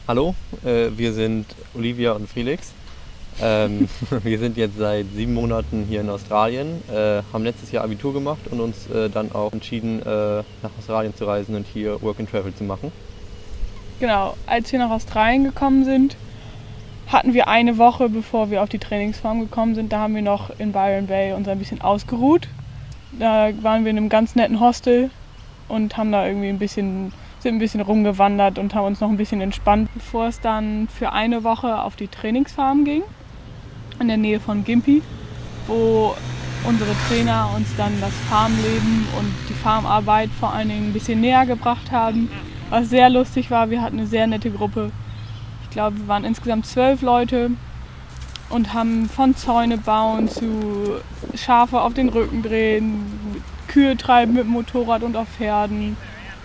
Hallo, wir sind Olivia und Felix. Wir sind jetzt seit 7 Monaten hier in Australien, haben letztes Jahr Abitur gemacht und uns dann auch entschieden, nach Australien zu reisen und hier Work and Travel zu machen. Genau, als wir nach Australien gekommen sind, hatten wir eine Woche, bevor wir auf die Trainingsfarm gekommen sind, da haben wir noch in Byron Bay uns ein bisschen ausgeruht. Da waren wir in einem ganz netten Hostel und haben da irgendwie sind ein bisschen rumgewandert und haben uns noch ein bisschen entspannt, bevor es dann für eine Woche auf die Trainingsfarm ging, in der Nähe von Gympie, wo unsere Trainer uns dann das Farmleben und die Farmarbeit vor allen Dingen ein bisschen näher gebracht haben. Was sehr lustig war, wir hatten eine sehr nette Gruppe. Ich glaube, wir waren insgesamt 12 Leute und haben von Zäune bauen zu Schafe auf den Rücken drehen, Kühe treiben mit dem Motorrad und auf Pferden,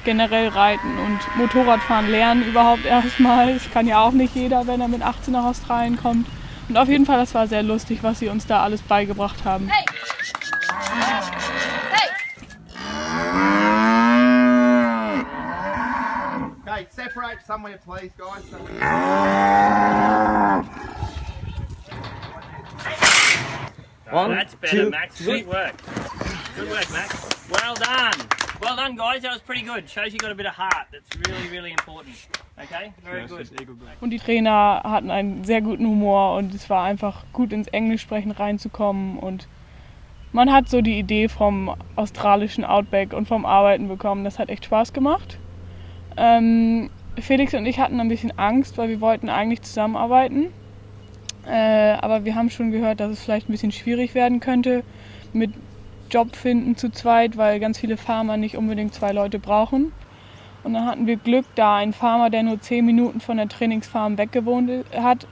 generell reiten und Motorradfahren lernen überhaupt erstmal. Das kann ja auch nicht jeder, wenn er mit 18 nach Australien kommt. Und auf jeden Fall, das war sehr lustig, was sie uns da alles beigebracht haben. Hey! Hey! Okay, separate somewhere, please, guys. One, that's better, Max. Sweet work. Good work, Max. Well done. Well done, guys. That was pretty good. Shows you got a bit of heart. That's really, really important. Okay, very good. Und die Trainer hatten einen sehr guten Humor und es war einfach gut ins Englischsprechen reinzukommen und man hat so die Idee vom australischen Outback und vom Arbeiten bekommen. Das hat echt Spaß gemacht. Felix und ich hatten ein bisschen Angst, weil wir wollten eigentlich zusammenarbeiten. Aber wir haben schon gehört, dass es vielleicht ein bisschen schwierig werden könnte mit Job finden zu zweit, weil ganz viele Farmer nicht unbedingt 2 Leute brauchen. Und dann hatten wir Glück, da ein Farmer, der nur 10 Minuten von der Trainingsfarm weg gewohnt hat,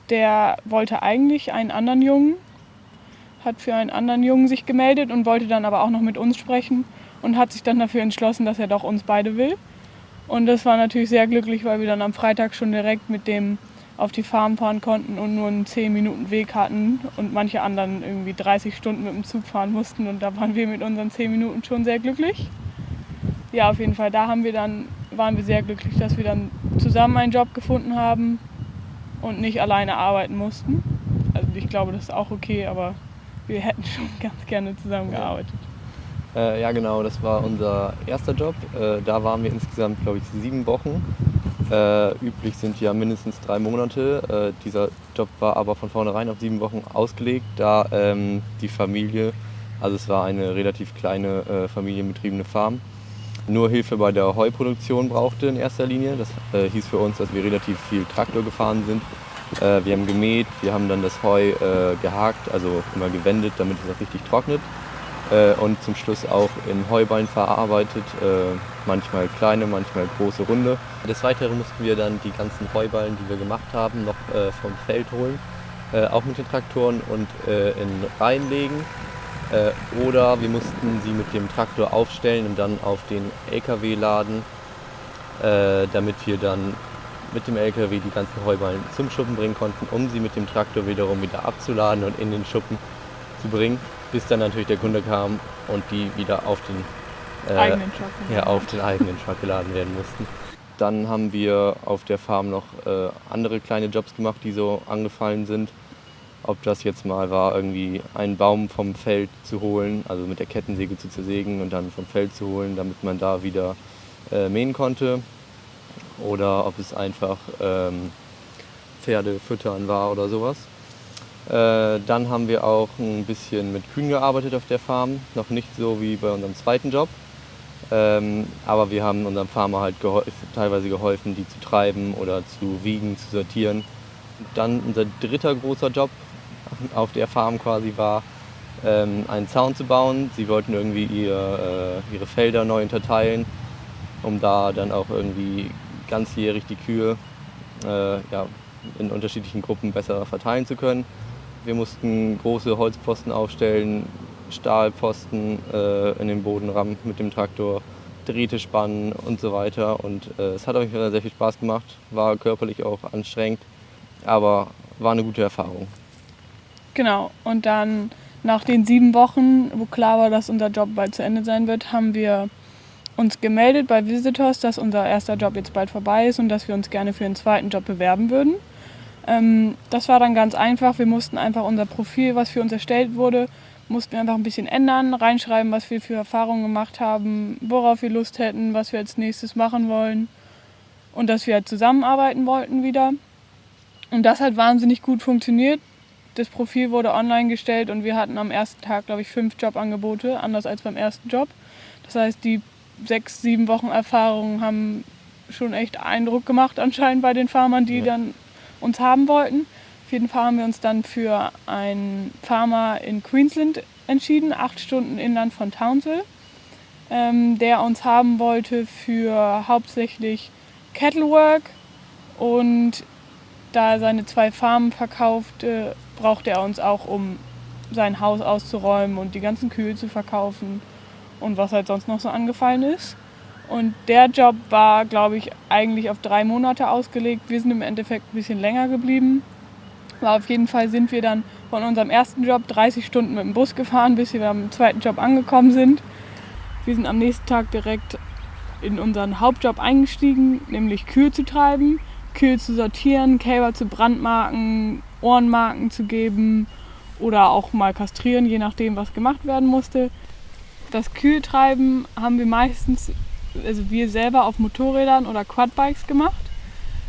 der wollte eigentlich einen anderen Jungen, hat für einen anderen Jungen sich gemeldet und wollte dann aber auch noch mit uns sprechen und hat sich dann dafür entschlossen, dass er doch uns beide will. Und das war natürlich sehr glücklich, weil wir dann am Freitag schon direkt mit dem auf die Farm fahren konnten und nur einen 10 Minuten Weg hatten und manche anderen irgendwie 30 Stunden mit dem Zug fahren mussten und da waren wir mit unseren 10 Minuten schon sehr glücklich. Ja, auf jeden Fall, waren wir sehr glücklich, dass wir dann zusammen einen Job gefunden haben und nicht alleine arbeiten mussten. Also ich glaube, das ist auch okay, aber wir hätten schon ganz gerne zusammengearbeitet. Ja genau, das war unser erster Job. Da waren wir insgesamt, glaube ich, 7 Wochen. Üblich sind ja mindestens 3 Monate. Dieser Job war aber von vornherein auf 7 Wochen ausgelegt, da die Familie, also es war eine relativ kleine familienbetriebene Farm, nur Hilfe bei der Heuproduktion brauchte in erster Linie. Das hieß für uns, dass wir relativ viel Traktor gefahren sind. Wir haben gemäht, wir haben dann das Heu gehakt, also immer gewendet, damit es auch richtig trocknet. Und zum Schluss auch in Heuballen verarbeitet, manchmal kleine, manchmal große Runde. Des Weiteren mussten wir dann die ganzen Heuballen, die wir gemacht haben, noch vom Feld holen, auch mit den Traktoren und in Reihen legen. Oder wir mussten sie mit dem Traktor aufstellen und dann auf den LKW laden, damit wir dann mit dem LKW die ganzen Heuballen zum Schuppen bringen konnten, um sie mit dem Traktor wiederum wieder abzuladen und in den Schuppen zu bringen, bis dann natürlich der Kunde kam und die wieder auf den eigenen Truck geladen werden mussten. Dann haben wir auf der Farm noch andere kleine Jobs gemacht, die so angefallen sind. Ob das jetzt mal war, irgendwie einen Baum vom Feld zu holen, also mit der Kettensäge zu zersägen und dann vom Feld zu holen, damit man da wieder mähen konnte. Oder ob es einfach Pferde füttern war oder sowas. Dann haben wir auch ein bisschen mit Kühen gearbeitet auf der Farm, noch nicht so wie bei unserem zweiten Job, aber wir haben unserem Farmer halt teilweise geholfen, die zu treiben oder zu wiegen, zu sortieren. Dann unser dritter großer Job auf der Farm quasi war, einen Zaun zu bauen. Sie wollten irgendwie ihre Felder neu unterteilen, um da dann auch irgendwie ganzjährig die Kühe in unterschiedlichen Gruppen besser verteilen zu können. Wir mussten große Holzpfosten aufstellen, Stahlpfosten in den Boden rammen mit dem Traktor, Drähte spannen und so weiter. Und es hat auf jeden Fall sehr viel Spaß gemacht, war körperlich auch anstrengend, aber war eine gute Erfahrung. Genau, und dann nach den 7 Wochen, wo klar war, dass unser Job bald zu Ende sein wird, haben wir uns gemeldet bei Visitors, dass unser erster Job jetzt bald vorbei ist und dass wir uns gerne für einen zweiten Job bewerben würden. Das war dann ganz einfach. Wir mussten einfach unser Profil, was für uns erstellt wurde, mussten wir einfach ein bisschen ändern, reinschreiben, was wir für Erfahrungen gemacht haben, worauf wir Lust hätten, was wir als nächstes machen wollen und dass wir halt zusammenarbeiten wollten wieder. Und das hat wahnsinnig gut funktioniert. Das Profil wurde online gestellt und wir hatten am ersten Tag, glaube ich, 5 Jobangebote, anders als beim ersten Job. Das heißt, die 6-7 Wochen Erfahrung haben schon echt Eindruck gemacht anscheinend bei den Farmern, die dann uns haben wollten. Auf jeden Fall haben wir uns dann für einen Farmer in Queensland entschieden, 8 Stunden inland von Townsville, der uns haben wollte für hauptsächlich Cattlework, und da er seine 2 Farmen verkaufte, brauchte er uns auch, um sein Haus auszuräumen und die ganzen Kühe zu verkaufen und was halt sonst noch so angefallen ist. Und der Job war, glaube ich, eigentlich auf 3 Monate ausgelegt. Wir sind im Endeffekt ein bisschen länger geblieben. Aber auf jeden Fall sind wir dann von unserem ersten Job 30 Stunden mit dem Bus gefahren, bis wir am zweiten Job angekommen sind. Wir sind am nächsten Tag direkt in unseren Hauptjob eingestiegen, nämlich Kühe zu treiben, Kühe zu sortieren, Kälber zu brandmarken, Ohrenmarken zu geben oder auch mal kastrieren, je nachdem, was gemacht werden musste. Das Kühe-Treiben haben wir meistens, also wir selber, auf Motorrädern oder Quadbikes gemacht.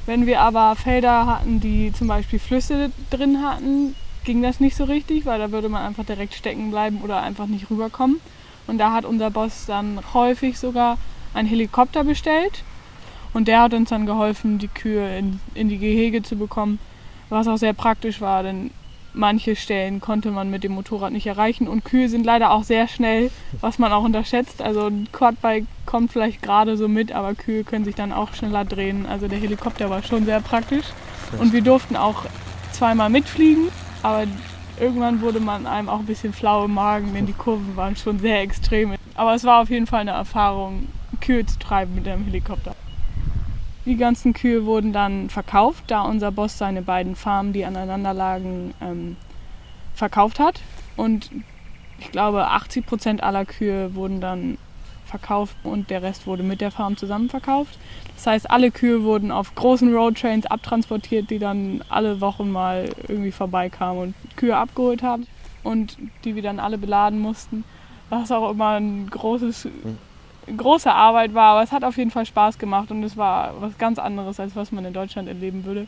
Wenn wir aber Felder hatten, die zum Beispiel Flüsse drin hatten, ging das nicht so richtig, weil da würde man einfach direkt stecken bleiben oder einfach nicht rüberkommen. Und da hat unser Boss dann häufig sogar einen Helikopter bestellt und der hat uns dann geholfen, die Kühe in die Gehege zu bekommen, was auch sehr praktisch war, denn manche Stellen konnte man mit dem Motorrad nicht erreichen und Kühe sind leider auch sehr schnell, was man auch unterschätzt. Also ein Quadbike kommt vielleicht gerade so mit, aber Kühe können sich dann auch schneller drehen. Also der Helikopter war schon sehr praktisch und wir durften auch 2-mal mitfliegen, aber irgendwann wurde man einem auch ein bisschen flau im Magen, denn die Kurven waren schon sehr extrem. Aber es war auf jeden Fall eine Erfahrung, Kühe zu treiben mit einem Helikopter. Die ganzen Kühe wurden dann verkauft, da unser Boss seine beiden Farmen, die aneinander lagen, verkauft hat. Und ich glaube, 80% aller Kühe wurden dann verkauft und der Rest wurde mit der Farm zusammen verkauft. Das heißt, alle Kühe wurden auf großen Roadtrains abtransportiert, die dann alle Wochen mal irgendwie vorbeikamen und Kühe abgeholt haben und die wir dann alle beladen mussten. Was auch immer ein große Arbeit war, aber es hat auf jeden Fall Spaß gemacht und es war was ganz anderes, als was man in Deutschland erleben würde.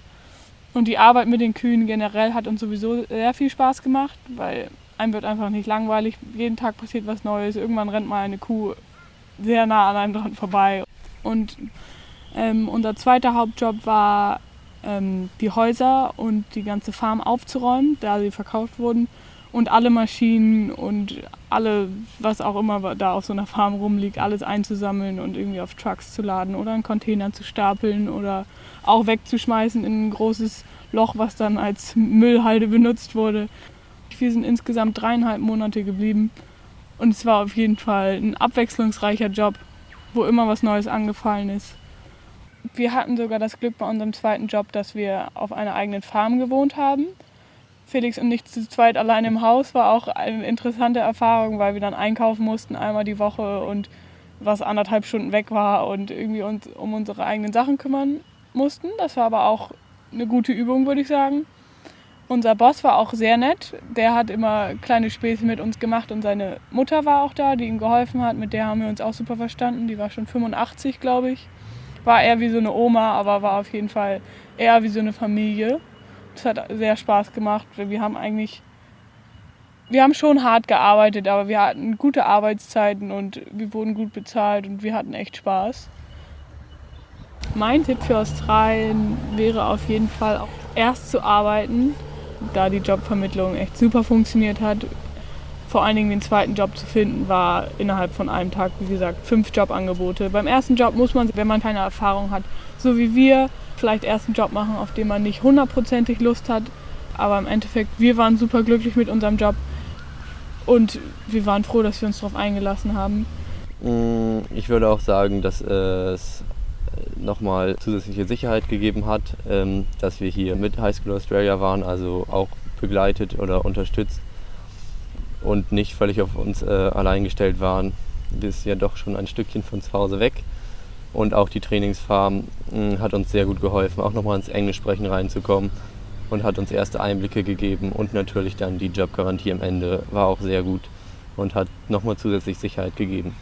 Und die Arbeit mit den Kühen generell hat uns sowieso sehr viel Spaß gemacht, weil einem wird einfach nicht langweilig, jeden Tag passiert was Neues, irgendwann rennt mal eine Kuh sehr nah an einem dran vorbei. Und unser zweiter Hauptjob war, die Häuser und die ganze Farm aufzuräumen, da sie verkauft wurden. Und alle Maschinen und alle, was auch immer da auf so einer Farm rumliegt, alles einzusammeln und irgendwie auf Trucks zu laden oder in Containern zu stapeln oder auch wegzuschmeißen in ein großes Loch, was dann als Müllhalde benutzt wurde. Wir sind insgesamt 3,5 Monate geblieben und es war auf jeden Fall ein abwechslungsreicher Job, wo immer was Neues angefallen ist. Wir hatten sogar das Glück bei unserem zweiten Job, dass wir auf einer eigenen Farm gewohnt haben. Felix und ich zu zweit allein im Haus war auch eine interessante Erfahrung, weil wir dann einkaufen mussten einmal die Woche und was 1,5 Stunden weg war und irgendwie uns um unsere eigenen Sachen kümmern mussten. Das war aber auch eine gute Übung, würde ich sagen. Unser Boss war auch sehr nett. Der hat immer kleine Späße mit uns gemacht und seine Mutter war auch da, die ihm geholfen hat. Mit der haben wir uns auch super verstanden. Die war schon 85, glaube ich. War eher wie so eine Oma, aber war auf jeden Fall eher wie so eine Familie. Es hat sehr Spaß gemacht. Wir haben schon hart gearbeitet, aber wir hatten gute Arbeitszeiten und wir wurden gut bezahlt und wir hatten echt Spaß. Mein Tipp für Australien wäre auf jeden Fall auch erst zu arbeiten, da die Jobvermittlung echt super funktioniert hat. Vor allen Dingen den zweiten Job zu finden, war innerhalb von einem Tag, wie gesagt, 5 Jobangebote. Beim ersten Job muss man, wenn man keine Erfahrung hat, so wie wir, vielleicht erst einen Job machen, auf den man nicht 100%ig Lust hat. Aber im Endeffekt, wir waren super glücklich mit unserem Job und wir waren froh, dass wir uns darauf eingelassen haben. Ich würde auch sagen, dass es nochmal zusätzliche Sicherheit gegeben hat, dass wir hier mit High School Australia waren, also auch begleitet oder unterstützt und nicht völlig auf uns allein gestellt waren. Das ist ja doch schon ein Stückchen von zu Hause weg. Und auch die Trainingsfarm hat uns sehr gut geholfen, auch nochmal ins Englisch sprechen reinzukommen und hat uns erste Einblicke gegeben. Und natürlich dann die Jobgarantie am Ende war auch sehr gut und hat nochmal zusätzlich Sicherheit gegeben.